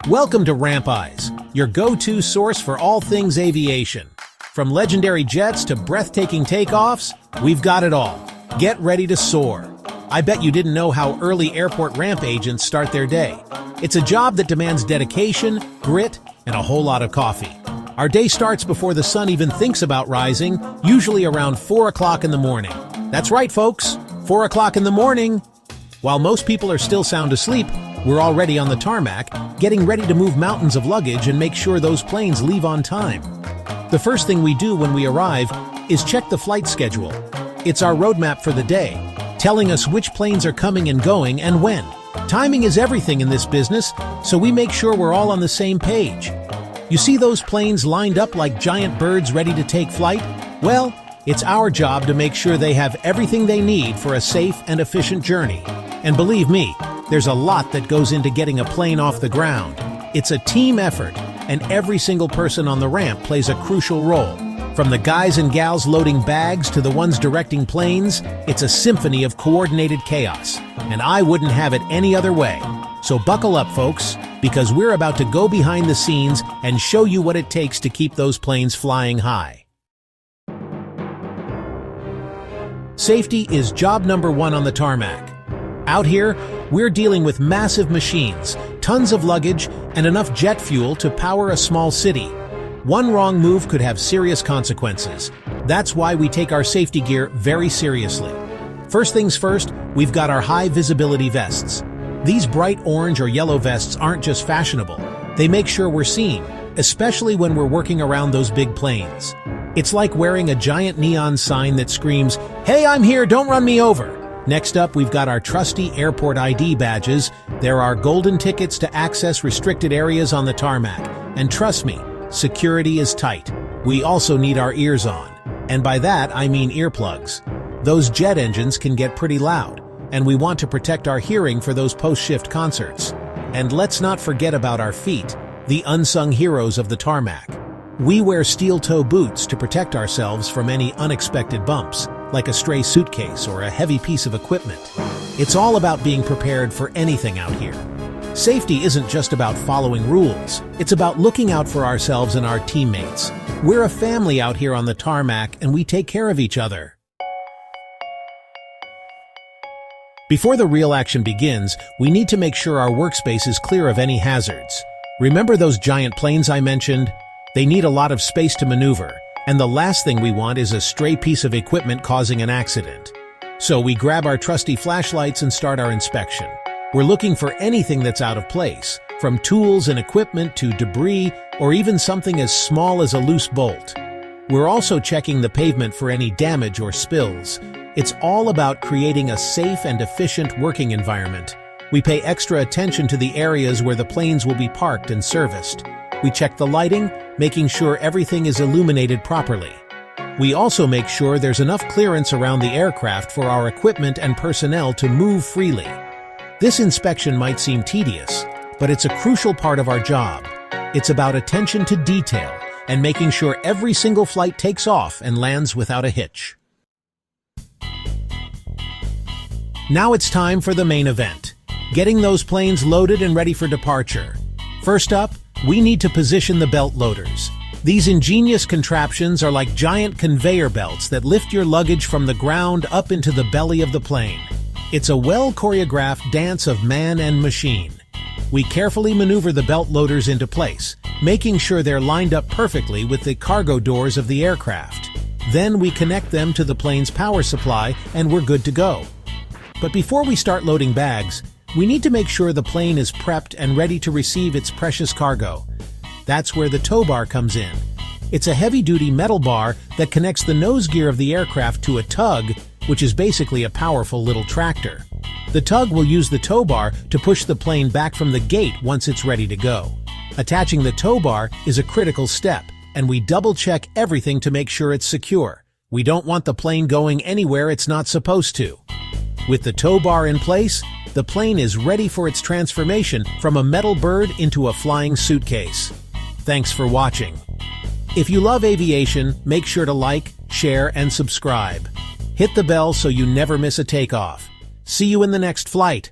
Welcome to Ramp Eyes, your go-to source for all things aviation. From legendary jets to breathtaking takeoffs, we've got it all. Get ready to soar. I bet you didn't know how early airport ramp agents start their day. It's a job that demands dedication, grit, and a whole lot of coffee. Our day starts before the sun even thinks about rising, usually around 4 o'clock in the morning. That's right, folks, 4 o'clock in the morning. While most people are still sound asleep, we're already on the tarmac, getting ready to move mountains of luggage and make sure those planes leave on time. The first thing we do when we arrive is check the flight schedule. It's our roadmap for the day, telling us which planes are coming and going and when. Timing is everything in this business, so we make sure we're all on the same page. You see those planes lined up like giant birds ready to take flight? Well, it's our job to make sure they have everything they need for a safe and efficient journey. And believe me, there's a lot that goes into getting a plane off the ground. It's a team effort, and every single person on the ramp plays a crucial role. From the guys and gals loading bags to the ones directing planes, it's a symphony of coordinated chaos, and I wouldn't have it any other way. So buckle up, folks, because we're about to go behind the scenes and show you what it takes to keep those planes flying high. Safety is job number one on the tarmac. Out here, we're dealing with massive machines, tons of luggage, and enough jet fuel to power a small city. One wrong move could have serious consequences. That's why we take our safety gear very seriously. First things first, we've got our high visibility vests. These bright orange or yellow vests aren't just fashionable. They make sure we're seen, especially when we're working around those big planes. It's like wearing a giant neon sign that screams, "Hey, I'm here, don't run me over." Next up, we've got our trusty airport ID badges. They're our golden tickets to access restricted areas on the tarmac. And trust me, security is tight. We also need our ears on. And by that, I mean earplugs. Those jet engines can get pretty loud, and we want to protect our hearing for those post-shift concerts. And let's not forget about our feet, the unsung heroes of the tarmac. We wear steel-toe boots to protect ourselves from any unexpected bumps, like a stray suitcase or a heavy piece of equipment. It's all about being prepared for anything out here. Safety isn't just about following rules. It's about looking out for ourselves and our teammates. We're a family out here on the tarmac, and we take care of each other. Before the real action begins, we need to make sure our workspace is clear of any hazards. Remember those giant planes I mentioned? They need a lot of space to maneuver, and the last thing we want is a stray piece of equipment causing an accident. So we grab our trusty flashlights and start our inspection. We're looking for anything that's out of place, from tools and equipment to debris, or even something as small as a loose bolt. We're also checking the pavement for any damage or spills. It's all about creating a safe and efficient working environment. We pay extra attention to the areas where the planes will be parked and serviced. We check the lighting, making sure everything is illuminated properly. We also make sure there's enough clearance around the aircraft for our equipment and personnel to move freely. This inspection might seem tedious, but it's a crucial part of our job. It's about attention to detail and making sure every single flight takes off and lands without a hitch. Now it's time for the main event, getting those planes loaded and ready for departure. First up, we need to position the belt loaders. These ingenious contraptions are like giant conveyor belts that lift your luggage from the ground up into the belly of the plane. It's a well-choreographed dance of man and machine. We carefully maneuver the belt loaders into place, making sure they're lined up perfectly with the cargo doors of the aircraft. Then we connect them to the plane's power supply, and we're good to go. But before we start loading bags, we need to make sure the plane is prepped and ready to receive its precious cargo. That's where the tow bar comes in. It's a heavy-duty metal bar that connects the nose gear of the aircraft to a tug, which is basically a powerful little tractor. The tug will use the tow bar to push the plane back from the gate once it's ready to go. Attaching the tow bar is a critical step, and we double-check everything to make sure it's secure. We don't want the plane going anywhere it's not supposed to. With the tow bar in place, the plane is ready for its transformation from a metal bird into a flying suitcase. Thanks for watching. If you love aviation, make sure to like, share, and subscribe. Hit the bell so you never miss a takeoff. See you in the next flight.